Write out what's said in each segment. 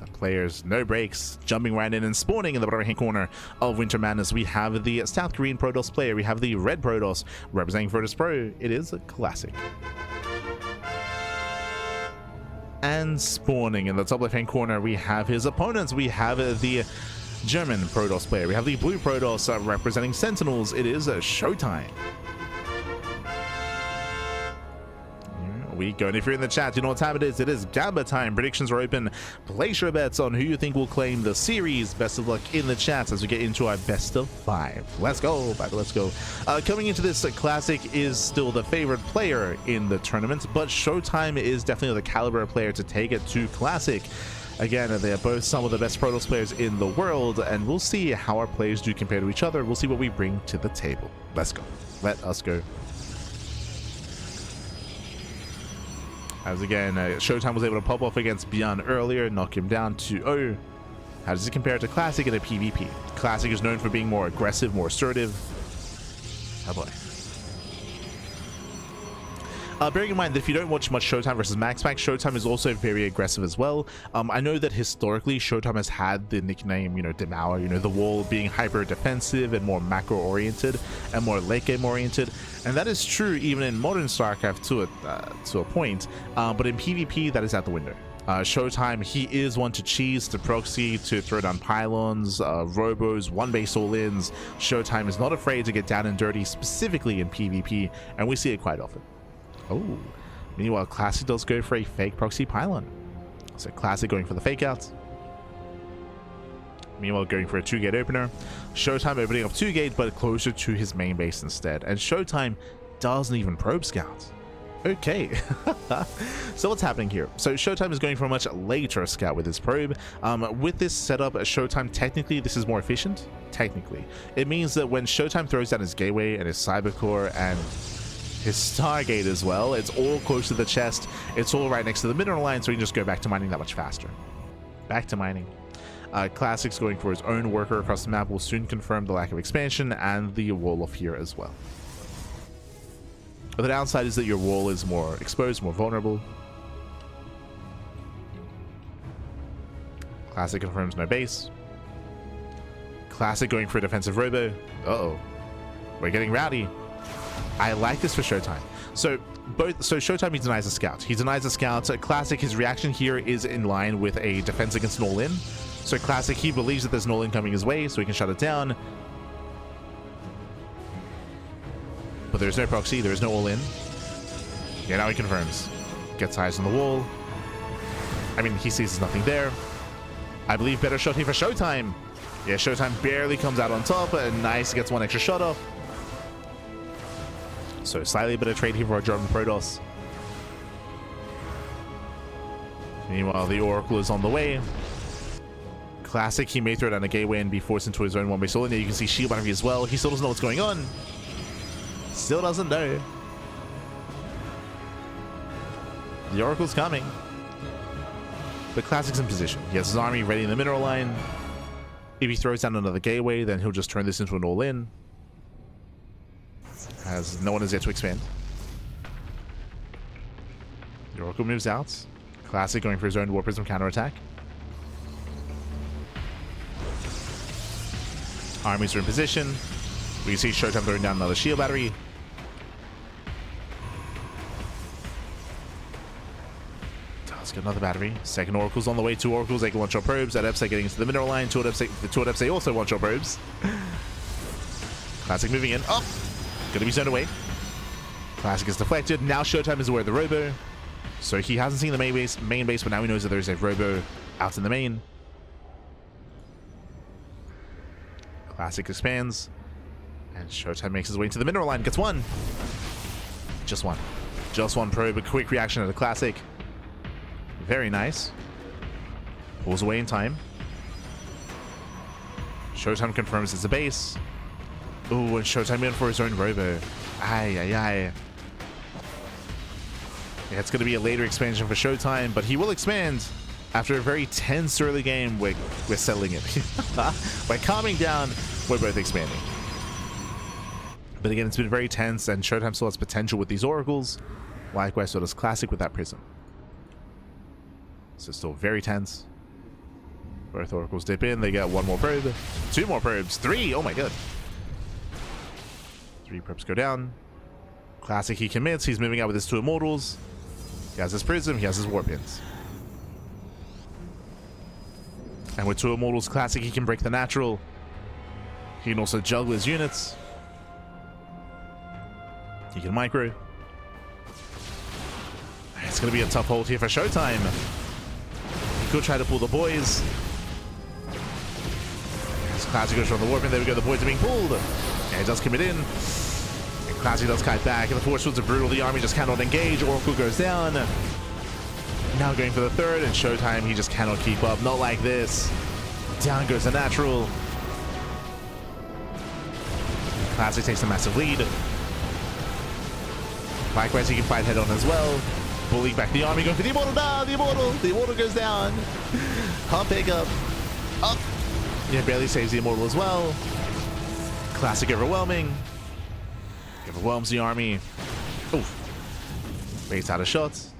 So players, no breaks, jumping right in and spawning in the bottom right hand corner of Winter Madness. We have the South Korean Protoss player. We have the Red Protoss representing Protoss Pro. It is a classic. And spawning in the top left hand corner, we have his opponents. We have the German Protoss player. We have the Blue Protoss representing Sentinels. It is ShoWTimE. We go, and if you're in the chat, you know what time it is. It is Gamba time. Predictions are open. Place your bets on who you think will claim the series. Best of luck in the chats as we get into our best of 5. Let's go, baby, let's go. Coming into this, Classic is still the favorite player in the tournament, but ShoWTimE is definitely the caliber player to take it to Classic. Again, they are both some of the best Protoss players in the world, and we'll see how our players do compare to each other. We'll see what we bring to the table. Let's go. Let us go. As again, ShoWTimE was able to pop off against Bjorn earlier, knock him down 2-0. How does it compare to Classic in a PvP? Classic is known for being more aggressive, more assertive. Oh boy. Bearing in mind that if you don't watch much ShoWTimE versus MaxPac, ShoWTimE is also very aggressive as well. I know that historically ShoWTimE has had the nickname, Demour, the wall being hyper defensive and more macro oriented and more late game oriented, and that is true even in modern StarCraft to a point. But in PvP, that is out the window. ShoWTimE, he is one to cheese, to proxy, to throw down pylons, robos, one base all-ins. ShoWTimE is not afraid to get down and dirty, specifically in PvP, and we see it quite often. Oh, meanwhile, Classic does go for a fake proxy pylon. So Classic going for the fake out. Meanwhile, going for a 2-gate opener. ShoWTimE opening up 2-gate, but closer to his main base instead. And ShoWTimE doesn't even probe scout. Okay. So what's happening here? So ShoWTimE is going for a much later scout with his probe. With this setup, ShoWTimE, technically, this is more efficient. Technically. It means that when ShoWTimE throws down his gateway and his cybercore and his Stargate as well, it's all close to the chest, it's all right next to the mineral line, so he can just go back to mining that much faster. Back to mining. Classic's going for his own worker across the map, will soon confirm the lack of expansion and the wall off here as well. The downside is that your wall is more exposed, more vulnerable. Classic confirms no base. Classic going for a defensive robo. Uh-oh. We're getting rowdy. I like this for ShoWTimE. So ShoWTimE, he denies a scout. He denies a scout. Classic, his reaction here is in line with a defense against an all-in. So Classic, he believes that there's an all-in coming his way, so he can shut it down. But there's no proxy, there is no all-in. Yeah, now he confirms. Gets eyes on the wall. I mean, he sees there's nothing there. I believe better shot here for ShoWTimE. Yeah, ShoWTimE barely comes out on top, and nice, gets one extra shot off. So slightly better trade here for our German Protoss. Meanwhile, the Oracle is on the way. Classic, he may throw down a gateway and be forced into his own one base all in there. You can see shield battery as well. He still doesn't know what's going on. Still doesn't know. The Oracle's coming. But Classic's in position. He has his army ready in the mineral line. If he throws down another gateway, then he'll just turn this into an all-in. As no one is yet to expand. The Oracle moves out. Classic going for his own War Prism counterattack. Armies are in position. We can see ShoWTimE throwing down another shield battery. Let's get another battery. Second Oracle's on the way. 2 Oracles. They can one-shot probes. That Epsite getting into the mineral line. 2 Epsite also one-shot probes. Classic moving in. Oh! Gonna be zoned away. Classic is deflected. Now ShoWTimE is aware of the robo. So he hasn't seen the main base, but now he knows that there's a robo out in the main. Classic expands. And ShoWTimE makes his way into the mineral line. Gets one. Just one. Just one probe. A quick reaction to the Classic. Very nice. Pulls away in time. ShoWTimE confirms it's a base. Ooh, and ShoWTimE in for his own robo. Aye, aye, aye. Yeah, it's going to be a later expansion for ShoWTimE, but he will expand after a very tense early game. We're settling it. We're calming down. We're both expanding. But again, it's been very tense, and ShoWTimE still has potential with these Oracles. Likewise, so does Classic with that Prism. So still very tense. Both oracles dip in. They get one more probe. Two more probes. Three. Oh my god. Three probes go down. Classic, he commits. He's moving out with his two immortals. He has his prism. He has his warp pins. And with two immortals, Classic, he can break the natural. He can also juggle his units. He can micro. It's going to be a tough hold here for ShoWTimE. He could try to pull the boys. As Classic goes from the warp in. There we go. The boys are being pulled. Yeah, he does commit in. And Classic does kite back. And the force fields are brutal. The army just cannot engage. Oracle goes down. Now going for the third. And ShoWTimE, he just cannot keep up. Not like this. Down goes the natural. Classic takes a massive lead. Likewise, he can fight head on as well. Bullying back the army, going for the immortal. No, the immortal. The immortal goes down. Can't pick up. Up. Yeah, barely saves the immortal as well. Classic overwhelming. Overwhelms the army. Oof. Waits out of shots.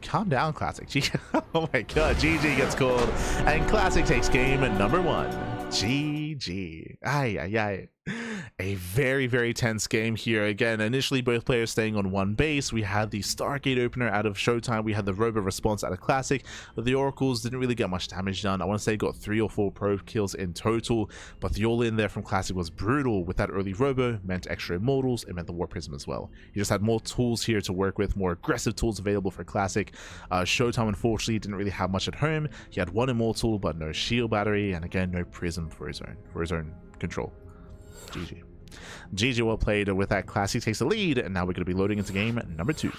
Calm down, Classic. Oh my god, GG gets called. And Classic takes game number 1. GG. Ay, ay, ay. A very, very tense game here. Again, initially both players staying on one base. We had the Stargate opener out of ShoWTimE. We had the Robo response out of Classic. The Oracles didn't really get much damage done. I want to say got 3 or 4 probe kills in total, but the all-in there from Classic was brutal. With that early Robo, meant extra immortals. It meant the Warp Prism as well. He just had more tools here to work with, more aggressive tools available for Classic. ShoWTimE, unfortunately, didn't really have much at home. He had 1 immortal, but no shield battery, and again, no prism for his own control. GG. GG, well played. With that, Classic takes the lead, and now we're going to be loading into game number 2.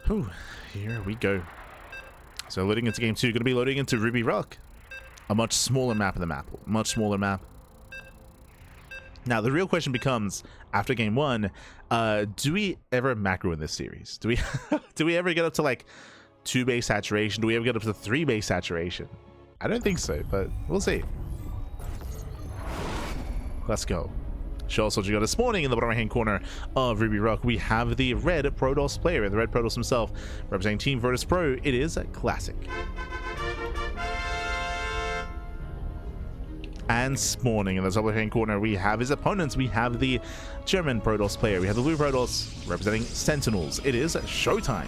Whew, here we go. So loading into game 2, going to be loading into Ruby Rock. A much smaller map of the map. Much smaller map. Now, the real question becomes, after game 1, do we ever macro in this series? Do we do we ever get up to like 2 base saturation? Do we ever get up to 3 base saturation? I don't think so, but we'll see. Let's go. Show Soldier got this morning in the bottom right hand corner of Ruby Rock. We have the red Protoss player, the red Protoss himself, representing Team Virtus Pro. It is Classic. And spawning in the top left-hand corner, we have his opponents. We have the German Protoss player. We have the blue Protoss representing Sentinels. It is ShoWTimE.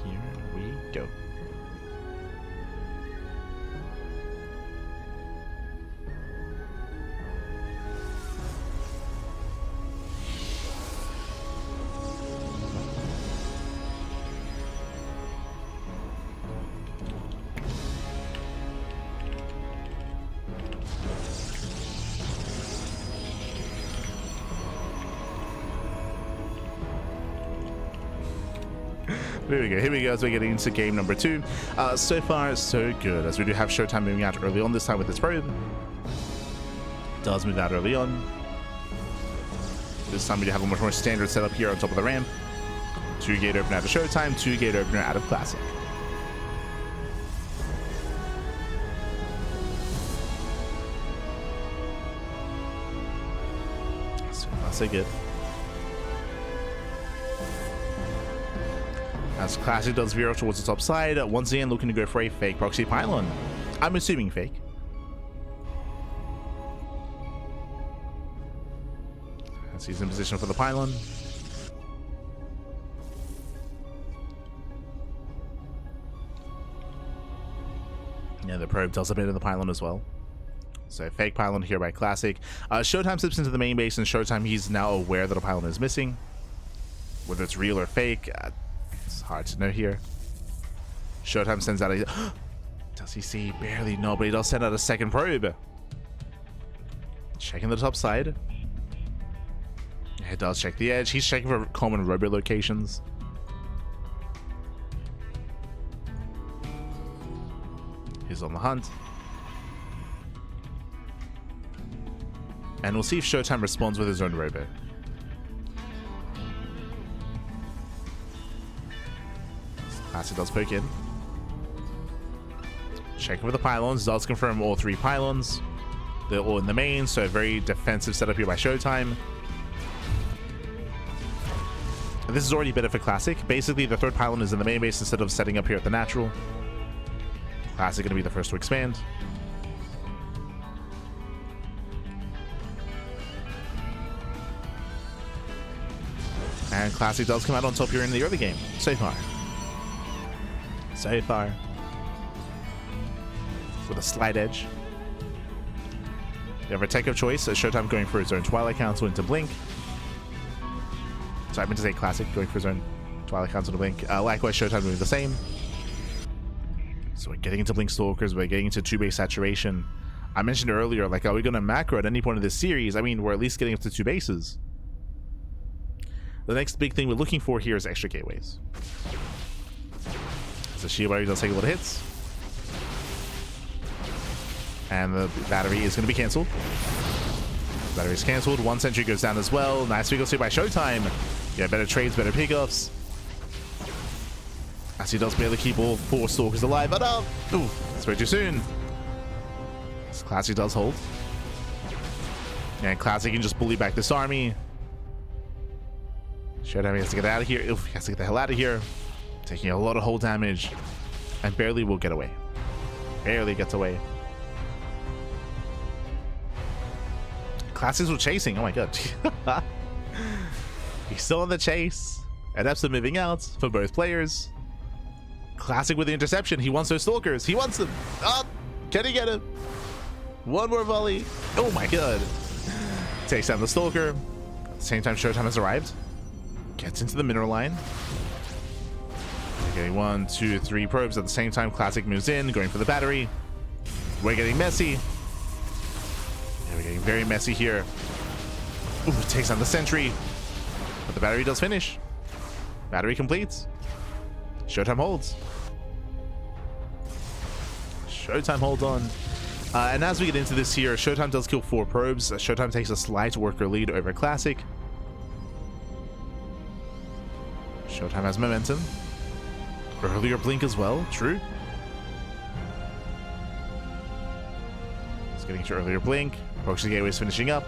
Here we go. There we go. Here we go as we're getting into game number 2. So far, so good. As we do have ShoWTimE moving out early on this time with this probe. Does move out early on. This time we do have a much more standard setup here on top of the ramp. 2 gate opener out of ShoWTimE, 2 gate opener out of Classic. So far, so good. As Classic does veer off towards the top side, once again looking to go for a fake proxy pylon. I'm assuming fake. As he's in position for the pylon. Yeah, the probe does a bit of the pylon as well. So fake pylon here by Classic. ShoWTimE slips into the main base, and ShoWTimE, he's now aware that a pylon is missing. Whether it's real or fake, it's hard to know here. ShoWTimE sends out a... Does he see? Barely. No, but he does send out a second probe. Checking the top side. It does check the edge. He's checking for common robo locations. He's on the hunt. And we'll see if ShoWTimE responds with his own robo. Classic does poke in. Checking for the pylons. Does confirm all 3 pylons. They're all in the main, so a very defensive setup here by ShoWTimE. This is already better for Classic. Basically, the 3rd pylon is in the main base instead of setting up here at the natural. Classic going to be the first to expand. And Classic does come out on top here in the early game. So far. So far. With a slight edge. You have a tech of choice. ShoWTimE going for his own Twilight Council into Blink. So I meant to say Classic going for his own Twilight Council to Blink. Likewise, ShoWTimE doing the same. So we're getting into Blink Stalkers. We're getting into 2-base saturation. I mentioned earlier, like, are we going to macro at any point of this series? I mean, we're at least getting up to 2 bases. The next big thing we're looking for here is extra gateways. So Shiobari does take a lot of hits. And the battery is going to be cancelled. Battery is cancelled. 1 sentry goes down as well. Nice pickups here by ShoWTimE. Yeah, better trades, better pickups. As he does barely keep all 4 Stalkers alive. But ooh, that's way too soon. This Classic does hold. And Classic can just bully back this army. ShoWTimE has to get out of here. Oof, he has to get the hell out of here. Taking a lot of hull damage. And barely will get away. Barely gets away. Classics were chasing. Oh my god. He's still on the chase. Adepts are moving out for both players. Classic with the interception. He wants those Stalkers. He wants them. Can he get him? One more volley. Oh my god. Takes down the Stalker. At the same time, ShoWTimE has arrived. Gets into the mineral line. Getting 1, 2, 3 probes at the same time. Classic moves in, going for the battery. We're getting messy. Yeah, we're getting very messy here. Ooh, takes down the sentry. But the battery does finish. Battery completes. ShoWTimE holds. ShoWTimE holds on. And as we get into this here, ShoWTimE does kill 4 probes. ShoWTimE takes a slight worker lead over Classic. ShoWTimE has momentum. Earlier blink as well, true. He's getting to earlier blink. Proxy Gateway's finishing up.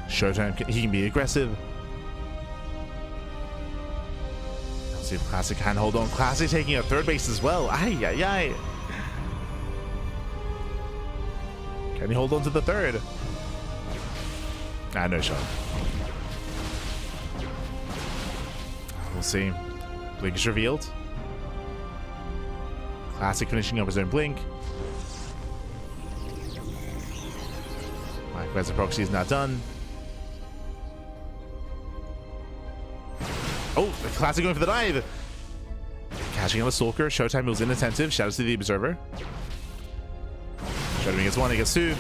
ShoWTimE, he can be aggressive. Let's see if Classic can hold on. Classic taking a 3rd base as well. Ay, ay, ay. Can he hold on to the 3rd? No shot. We'll see. Blink is revealed. Classic finishing up his own blink. Likewise, the proxy is not done. Oh, the Classic going for the dive. Catching on a Stalker. ShoWTimE moves inattentive. Shouts to the Observer. ShoWTimE gets 1, he gets 2.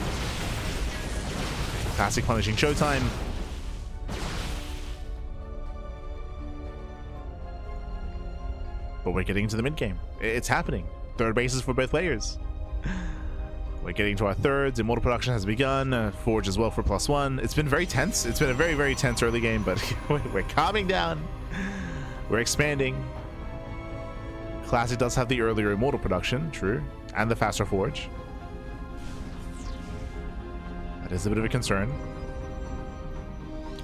Classic punishing ShoWTimE. But we're getting into the mid game. It's happening. 3rd bases for both players. We're getting to our 3rds. Immortal production has begun. Forge as well for +1. It's been very tense. It's been a very, very tense early game, but we're calming down. We're expanding. Classic does have the earlier Immortal production, true, and the faster Forge. That is a bit of a concern.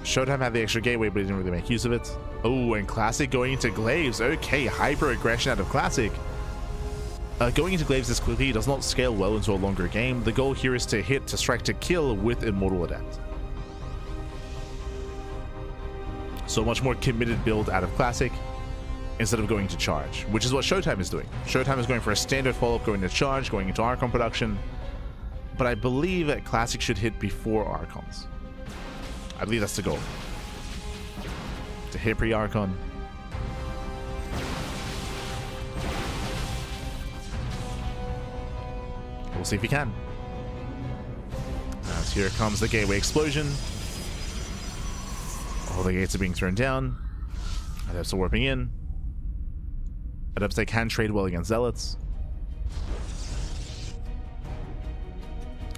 ShoWTimE had the extra gateway, but he didn't really make use of it. Oh, and Classic going into Glaives. Okay, hyper aggression out of Classic. Going into Glaives this quickly does not scale well into a longer game. The goal here is to hit, to strike, to kill with Immortal Adept. So much more committed build out of Classic instead of going to charge, which is what ShoWTimE is doing. ShoWTimE is going for a standard follow-up, going to charge, going into Archon production. But I believe that Classic should hit before Archons. I believe that's the goal. To hit pre-Archon. We'll see if he can. As here comes the gateway explosion. All the gates are being turned down. Adepts are warping in. Adepts, they can trade well against Zealots.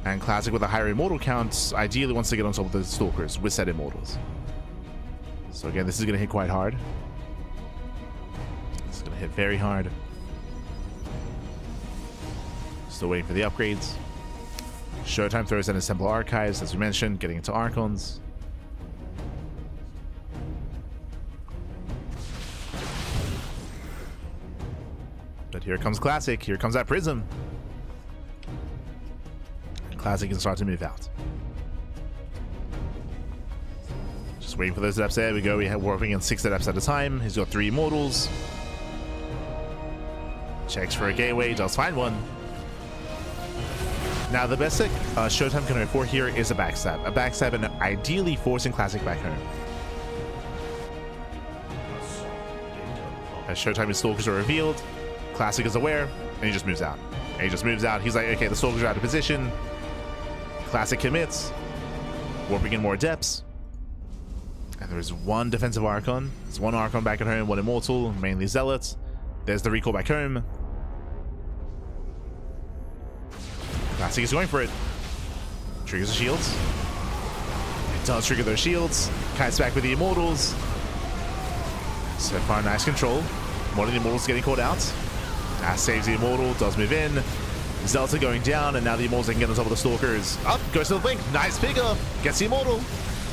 And Classic with a higher Immortal count ideally wants to get on top of the Stalkers with said Immortals. So again, this is going to hit quite hard. It's going to hit very hard. Still waiting for the upgrades. ShoWTimE throws in his Temple Archives, as we mentioned, getting into Archons. But here comes Classic. Here comes that Prism. Classic can start to move out. Just waiting for those adepts. There we go. We have warping in 6 adepts at a time. He's got 3 immortals. Checks for a gateway. Does find one. Now the best that ShoWTimE can hope for here is a backstab. A backstab and ideally forcing Classic back home. As ShoWTime's Stalkers are revealed, Classic is aware, and he just moves out. He's like, okay, the Stalkers are out of position. Classic commits. Warping in more depths. And there's 1 defensive Archon. There's 1 Archon back at home, 1 Immortal, mainly Zealots. There's the recall back home. Classic is going for it. Triggers the shields. It does trigger those shields. Kites back with the Immortals. So far, nice control. One of the Immortals getting caught out. Saves the Immortal, does move in. Zelda going down, and now the Immortals can get on top of the Stalkers. Up, goes to the blink. Nice pickup. Gets the Immortal.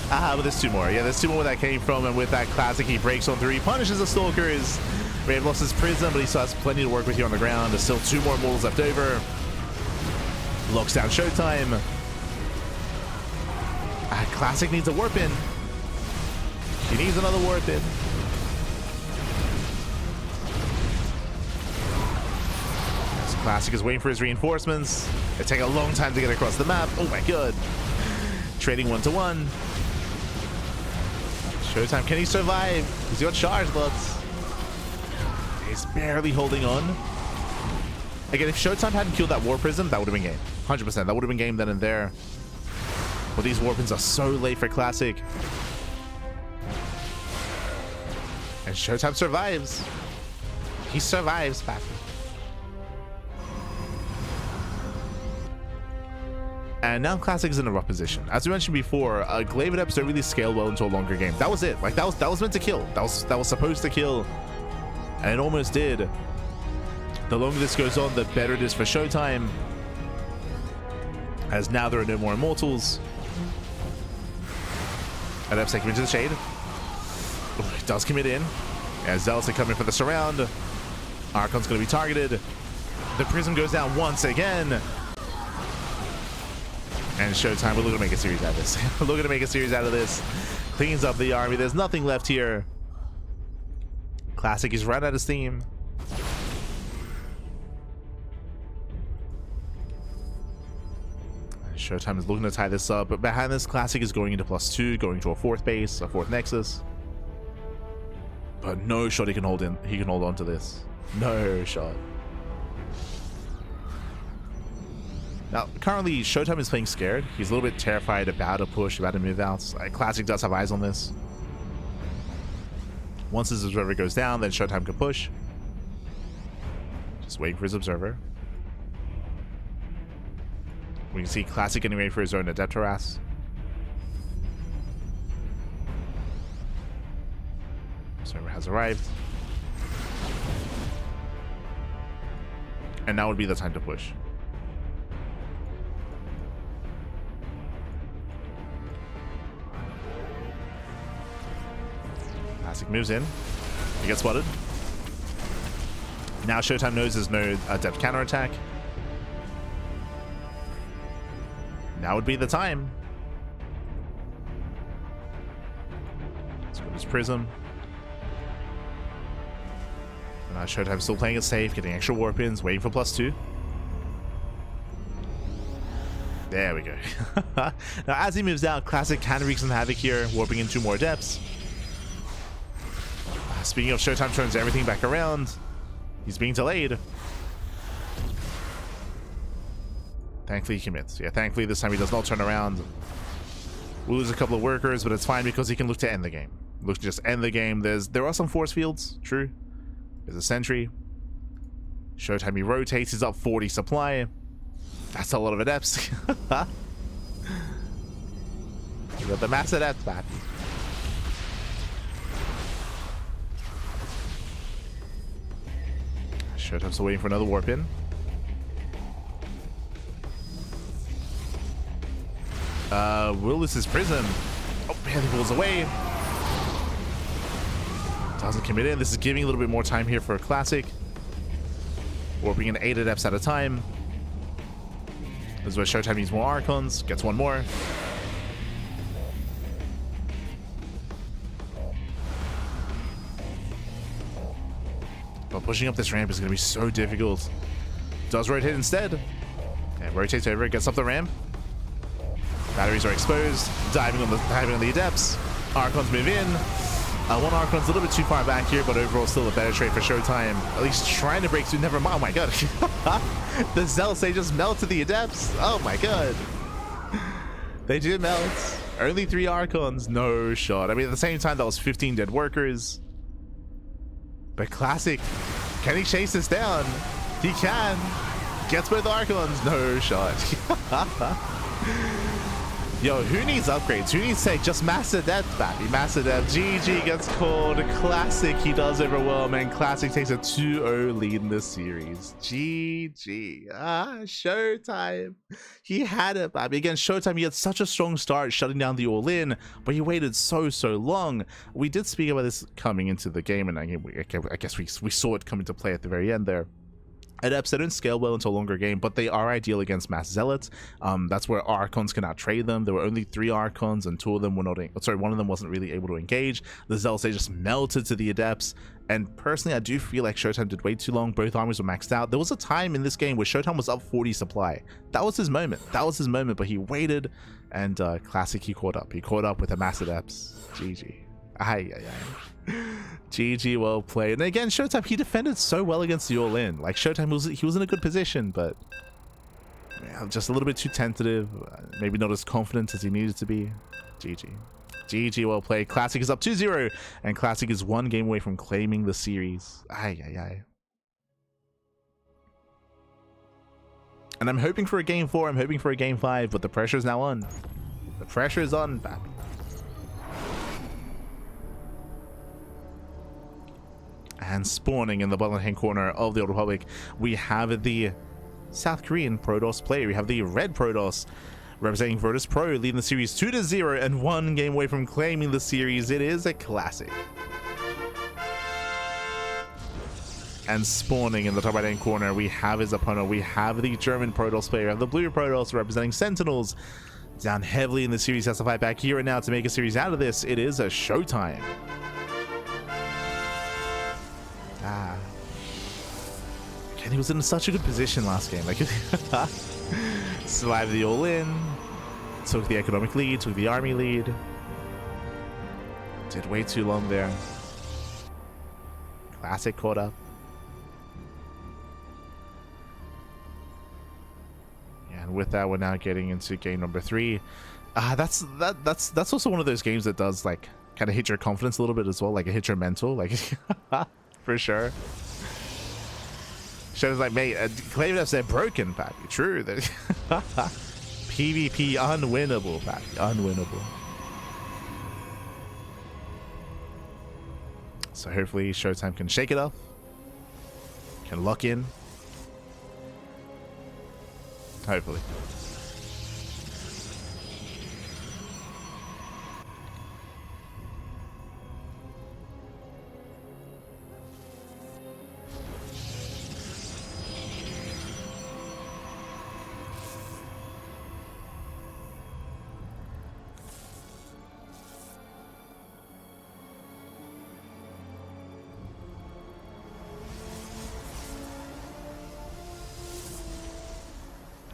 But there's 2 more. Yeah, there's 2 more where that came from, and with that Classic, he breaks on through. He punishes the Stalkers. May have lost his Prism, but he still has plenty to work with here on the ground. There's still 2 more Immortals left over. Locks down ShoWTimE. Classic needs a warp in. He needs another warp in. Classic is waiting for his reinforcements. They take a long time to get across the map. Oh my god. Trading 1-to-1. ShoWTimE, can he survive? He's got charge bullets. He's barely holding on. Again, if ShoWTimE hadn't killed that War Prism, that would have been game. 100%. That would have been game then and there. But these Warpins are so late for Classic. And ShoWTimE survives. He survives, Patrick. And now Classic is in a rough position. As we mentioned before, Glaive Adepts don't really scale well into a longer game. That was it. Like that was meant to kill. That was supposed to kill. And it almost did. The longer this goes on, the better it is for ShoWTimE. As now there are no more Immortals. Adepts take him into the shade. Oh, it does commit in. As Zealots are coming for the surround. Archon's going to be targeted. The Prism goes down once again. And ShoWTimE, we're looking to make a series out of this. We're looking to make a series out of this. Cleans up the army. There's nothing left here. Classic is right out of steam. ShoWTimE is looking to tie this up, but behind this, Classic is going into +2, going to a 4th base, a 4th Nexus. But no shot he can hold in. He can hold on to this. No shot. Now, currently, ShoWTimE is playing scared. He's a little bit terrified about a push, about a move out. Classic does have eyes on this. Once his observer goes down, then ShoWTimE can push. Just waiting for his observer. We can see Classic getting ready for his own Adept Harass. Observer has arrived. And now would be the time to push. Classic moves in. He gets spotted. Now ShoWTimE knows there's no Adept counterattack. Now would be the time. Let's go to his Prism. And now ShoWTimE still playing it safe, getting extra warp-ins, waiting for +2. There we go. Now as he moves out, Classic can wreak some havoc here, warping in 2 more Adepts. Speaking of, ShoWTimE turns everything back around. He's being delayed. Thankfully he commits. Yeah, thankfully this time he does not turn around. We'll lose a couple of workers, but it's fine because he can look to end the game. Look to just end the game. There are some force fields, true. There's a sentry. ShoWTimE, he rotates, he's up 40 supply. That's a lot of adepts. You got the mass adepts back. ShoWTimE still waiting for another warp in. Will lose his prism. Oh, barely falls away. Doesn't commit in. This is giving a little bit more time here for a classic. Warping in 8 adepts at a time. This is where ShoWTimE needs more Archons. Gets one more. But pushing up this ramp is going to be so difficult. Does rotate instead. Okay, rotates over, gets up the ramp. Batteries are exposed. Diving on the adepts. Archons move in. One Archon's a little bit too far back here, but overall still a better trade for ShoWTimE. At least trying to break through. Never mind. Oh my god. The Zealots, they just melted the adepts. Oh my god. They did melt. Only 3 Archons. No shot. I mean, at the same time, that was 15 dead workers. But Classic, can he chase this down? He can. Gets both Archons. No shot. Yo, who needs upgrades? Who needs tech? Just Master Death, baby. Master Death. GG gets called. Classic, he does overwhelm, and Classic takes a 2-0 lead in this series. GG. ShoWTimE. He had it, baby. Again, ShoWTimE, he had such a strong start shutting down the all-in, but he waited so long. We did speak about this coming into the game, and I guess we saw it come into play at the very end there. Adepts, they don't scale well into a longer game, but they are ideal against Mass Zealots. That's where Archons can outtrade them. There were only 3 Archons, and 2 of them were not... Sorry, 1 of them wasn't really able to engage. The Zealots, they just melted to the Adepts. And personally, I do feel like ShoWTimE did way too long. Both armies were maxed out. There was a time in this game where ShoWTimE was up 40 supply. That was his moment. That was his moment, but he waited, and Classic, he caught up. He caught up with the Mass Adepts. GG. GG, well played. And again, ShoWTimE, he defended so well against the all-in. Like, ShoWTimE he was in a good position, but yeah, just a little bit too tentative. Maybe not as confident as he needed to be. GG, well played. Classic is up 2-0, and Classic is 1 game away from claiming the series. And I'm hoping for a game 4. I'm hoping for a game 5, but the pressure is now on. The pressure is on, baby. And spawning in the bottom hand corner of the Old Republic, we have the South Korean Protoss player. We have the Red Protoss representing Virtus Pro, leading the series 2-0 and 1 game away from claiming the series. It is a classic. And spawning in the top right hand corner, we have his opponent. We have the German Protoss player, and the Blue Protoss representing Sentinels. Down heavily in the series, has to fight back here and now to make a series out of this. It is a ShoWTimE. And he was in such a good position last game. Like, survived the all-in, took the economic lead, took the army lead. Did way too long there. Classic caught up. And with that, we're now getting into game number 3. That's also one of those games that does, like, kind of hit your confidence a little bit as well. Like, it hits your mental, like, for sure. ShoWTime's like, mate, claim that they're broken, Pappy. True. PvP unwinnable, Pappy. Unwinnable. So hopefully ShoWTimE can shake it up. Can lock in. Hopefully.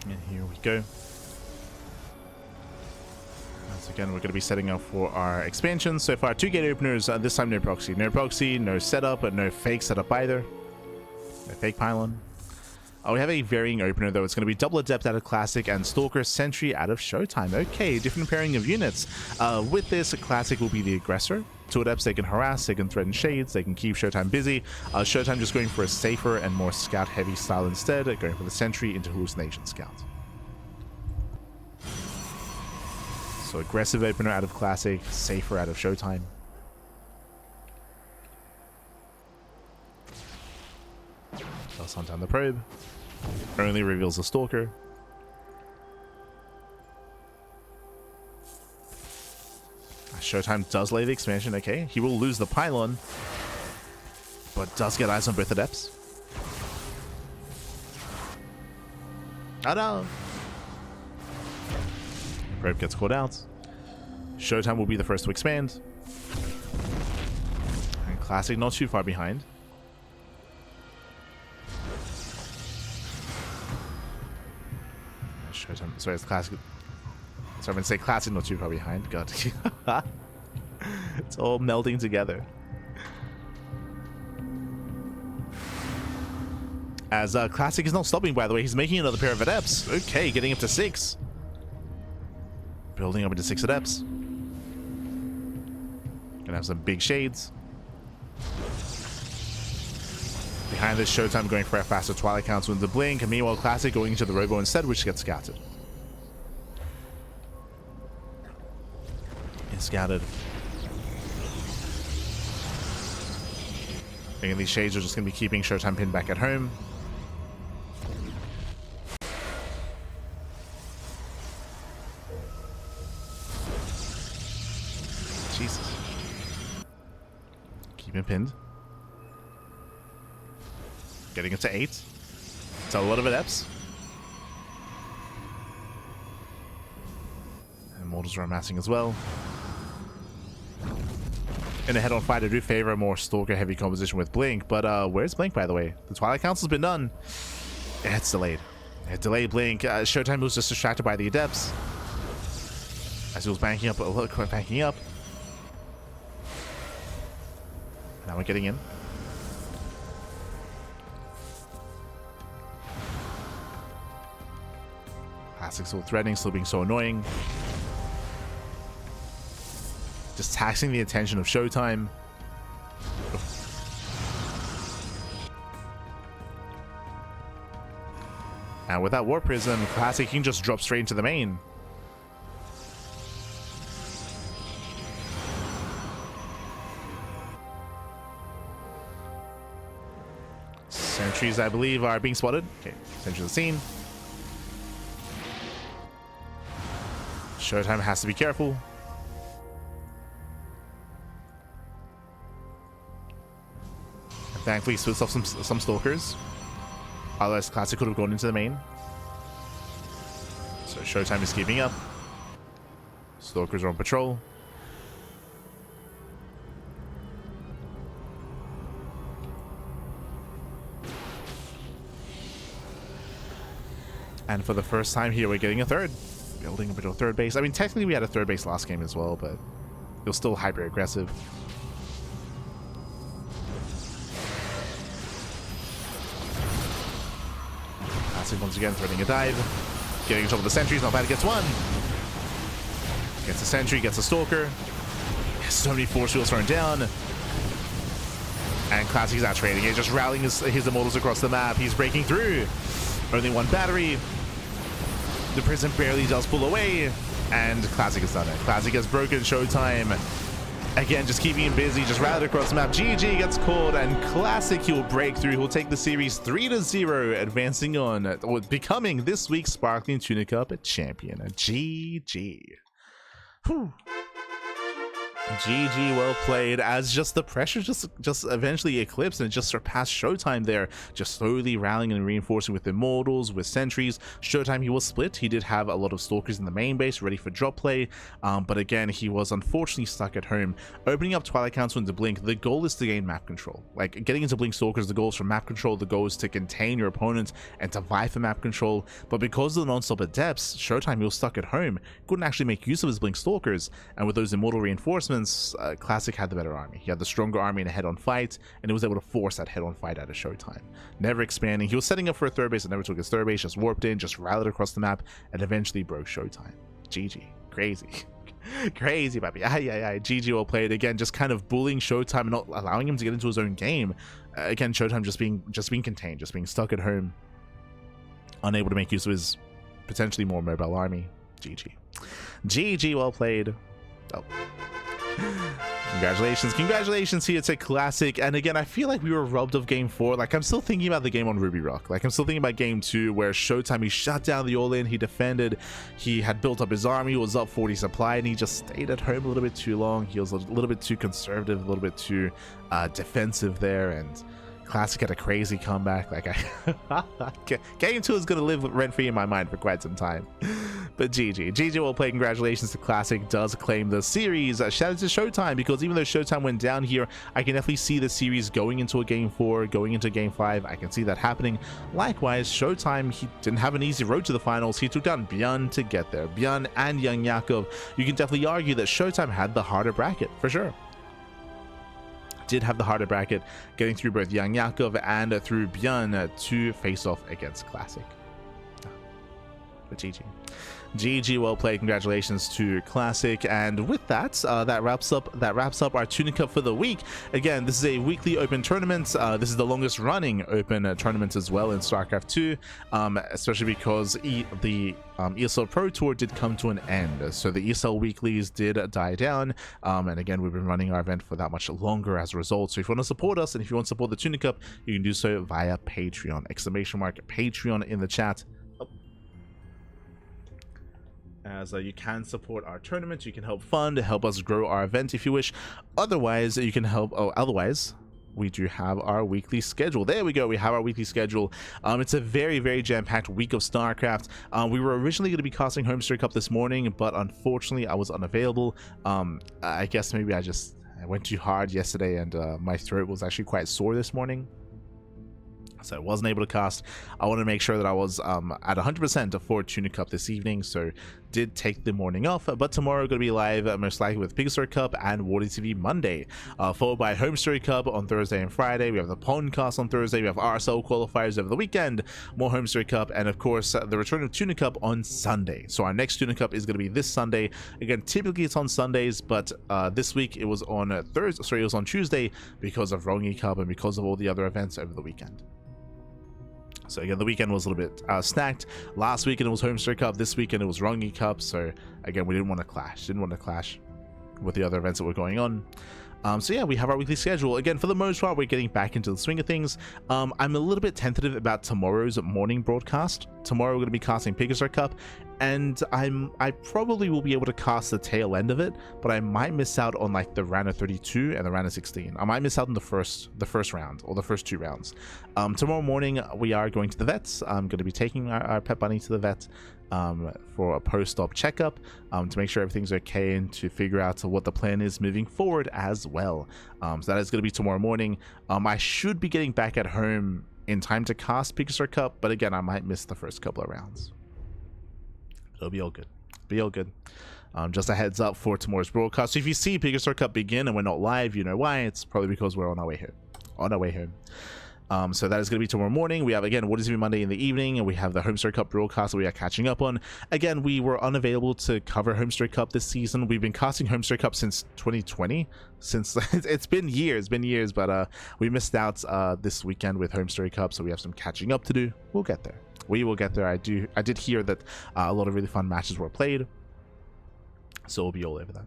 And here we go. Once again, we're going to be setting up for our expansion. So far, 2 gate openers. This time, no proxy. No proxy, no setup, but no fake setup either. No fake pylon. We have a varying opener, though. It's going to be double adept out of Classic and Stalker Sentry out of ShoWTimE. Okay, different pairing of units. With this, Classic will be the aggressor. 2 adepts, they can harass, they can threaten shades, they can keep ShoWTimE busy. ShoWTimE just going for a safer and more scout-heavy style instead, going for the Sentry into Hallucination Scout. So aggressive opener out of Classic, safer out of ShoWTimE. Does hunt down the probe. Only reveals the Stalker. ShoWTimE does lay the expansion. Okay, he will lose the pylon, but does get eyes on both adepts. Oh no! Probe gets caught out. ShoWTimE will be the first to expand. And Classic not too far behind. ShoWTimE, sorry, it's Classic. So I'm going to say Classic not too far behind. God. It's all melding together. As Classic is not stopping, by the way. He's making another pair of adepts. Okay, getting up to 6. Building up into 6 adepts. Gonna have some big shades. Behind this, ShoWTimE going for a faster Twilight Council into Blink, and meanwhile Classic going into the Robo instead, which gets scattered. It's scattered. Thinking these shades are just gonna be keeping ShoWTimE pinned back at home. Jesus. Keep him pinned. Getting it to 8. It's a lot of adepts. And mortals are amassing as well. In a head-on fight, I do favor a more stalker-heavy composition with Blink, but where's Blink, by the way? The Twilight Council's been done. It's delayed. It delayed Blink. ShoWTimE was just distracted by the adepts. As he was banking up, banking up. Now we're getting in. Classic still threatening, still being so annoying. Just taxing the attention of ShoWTimE. And with that Warp Prism, Classic can just drop straight into the main. Sentries, I believe, are being spotted. Okay, sentries are seen. ShoWTimE has to be careful. And thankfully, he splits off some stalkers. Otherwise, Classic could have gone into the main. So ShoWTimE is keeping up. Stalkers are on patrol. And for the first time here, we're getting a third. Building a bit of a third base. I mean, technically we had a third base last game as well, but it was still hyper aggressive. Classic once again threading a dive. Getting on top of the sentries. Not bad. It gets one. Gets a sentry. Gets a stalker. So many force fields thrown down. And Classic is out trading it. Just rallying his immortals across the map. He's breaking through. Only one battery. The prism barely does pull away, and Classic has done it. Classic has broken ShoWTimE. Again, just keeping him busy, just routed across the map. GG gets called, and Classic, he'll break through. He'll take the series 3-0, advancing on, or becoming this week's Sparkling Tuna Cup champion. GG. Whew. GG, well played, as just the pressure just eventually eclipsed and just surpassed ShoWTimE there, just slowly rallying and reinforcing with immortals, with sentries. ShoWTimE, he was split. He did have a lot of stalkers in the main base ready for drop play, but again, he was unfortunately stuck at home. Opening up Twilight Council into Blink, the goal is to gain map control. Like, getting into Blink stalkers, the goal is for map control, the goal is to contain your opponent and to vie for map control, but because of the non-stop adepts, ShoWTimE, he was stuck at home, couldn't actually make use of his Blink stalkers, and with those immortal reinforcements, Classic had the better army. He had the stronger army in a head-on fight, and he was able to force that head-on fight out of ShoWTimE. Never expanding. He was setting up for a third base and never took his third base, just warped in, just rallied across the map, and eventually broke ShoWTimE. GG. Crazy. Crazy, baby. GG, well played. Again, just kind of bullying ShoWTimE and not allowing him to get into his own game. Again, ShoWTimE just being contained, just being stuck at home, unable to make use of his potentially more mobile army. GG. GG, well played. Oh. Congratulations here to Classic. And again, I feel like we were robbed of game 4. Like, I'm still thinking about the game on Ruby Rock. Like, I'm still thinking about game 2 where ShoWTimE, he shut down the all-in, he defended, he had built up his army, he was up 40 supply, and he just stayed at home a little bit too long. He was a little bit too conservative, a little bit too defensive there, and Classic had a crazy comeback. Like, game 2 is going to live rent-free in my mind for quite some time. But GG well played. Congratulations to Classic, does claim the series. Shout out to ShoWTimE, because even though ShoWTimE went down here, I can definitely see the series going into a game 4, going into game 5. I can see that happening. Likewise, ShoWTimE, he didn't have an easy road to the finals. He took down Bjorn to get there. Bjorn and Young Yakov. You can definitely argue that ShoWTimE had the harder bracket, for sure. Did have the harder bracket, getting through both Young Yakov and through Bjorn to face off against Classic. But GG well played. Congratulations to Classic. And with that, that wraps up our Tuna Cup for the week. Again, this is a weekly open tournament. This is the longest running open tournament as well in StarCraft 2, especially because the ESL Pro Tour did come to an end, so the ESL weeklies did die down, and again, we've been running our event for that much longer as a result. So if you want to support us and if you want to support the Tuna Cup, you can do so via Patreon. Patreon in the chat. As you can support our tournament, you can help fund, help us grow our event if you wish. Otherwise, you can help. Otherwise, we do have our weekly schedule. There we go. We have our weekly schedule. It's a very jam-packed week of StarCraft. We were originally going to be casting Homestory Cup this morning, but unfortunately, I was unavailable. I guess maybe I went too hard yesterday, and my throat was actually quite sore this morning, so I wasn't able to cast. I want to make sure that I was at 100% for Tuna Cup this evening, so did take the morning off. But tomorrow going to be live most likely with Pigasaur Cup and WardyTV Monday, followed by Homestory Cup on Thursday and Friday. We have the Pondcast on Thursday. We have RSL qualifiers over the weekend, more Homestory Cup, and of course the return of Tuna Cup on Sunday. So our next Tuna Cup is going to be this Sunday. Again, typically it's on Sundays, but this week it was on Thursday. Sorry, it was on Tuesday because of Rongi Cup and because of all the other events over the weekend. So again, the weekend was a little bit stacked. Last weekend it was Homestory Cup. This weekend it was Rongi Cup. So again, we didn't want to clash. With the other events that were going on. So yeah, we have our weekly schedule. Again, for the most part, we're getting back into the swing of things. I'm a little bit tentative about tomorrow's morning broadcast. Tomorrow we're going to be casting Pigasaur Cup, and I probably will be able to cast the tail end of it, but I might miss out on like the round of 32 and the round of 16. I might miss out on the first round or the first 2 rounds. Tomorrow morning we are going to the vets. I'm going to be taking our pet bunny to the vet for a post-op checkup to make sure everything's okay and to figure out what the plan is moving forward as well. So that is going to be tomorrow morning. I should be getting back at home in time to cast Pigasaur Cup, but again, I might miss the first couple of rounds. It'll be all good. Just a heads up for tomorrow's broadcast. So if you see Pigasaur Cup begin and we're not live, you know why. It's probably because we're on our way home. So that is going to be tomorrow morning. We have, again, WardyTV Monday in the evening, and we have the Homestory Cup broadcast that we are catching up on. Again, we were unavailable to cover Homestory Cup this season. We've been casting Homestory Cup since 2020. It's been years, but we missed out this weekend with Homestory Cup, so we have some catching up to do. We'll get there. We will get there. I did hear that a lot of really fun matches were played, so we'll be all over that.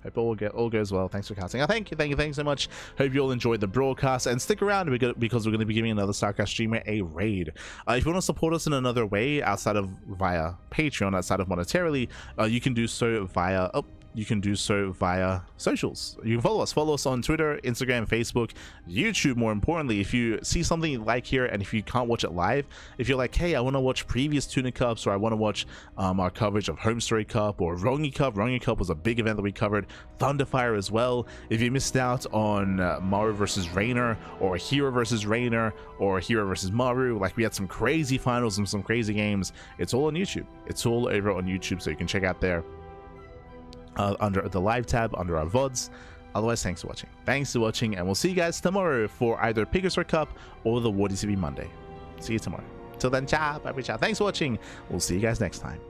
Hope all goes well. Thanks for casting. Thank you so much. Hope you all enjoyed the broadcast, and stick around because we're going to be giving another StarCraft streamer a raid. If you want to support us in another way outside of via Patreon, outside of monetarily, you can do so via socials. You can follow us on Twitter, Instagram, Facebook, YouTube. More importantly, if you see something you like here and if you can't watch it live, if you're like, hey, I want to watch previous Tuna Cups, or I want to watch our coverage of Homestory Cup or Rongi Cup was a big event that we covered, Thunderfire as well. If you missed out on Maru versus Raynor, or Hero versus Raynor, or Hero versus Maru, like we had some crazy finals and some crazy games, it's all on YouTube. It's all over on YouTube, so you can check out there. Under the live tab, under our VODs. Otherwise, thanks for watching, and we'll see you guys tomorrow for either Pigasaur Cup or the WardyTV Monday. See you tomorrow. Till then, ciao, bye, ciao. Thanks for watching. We'll see you guys next time.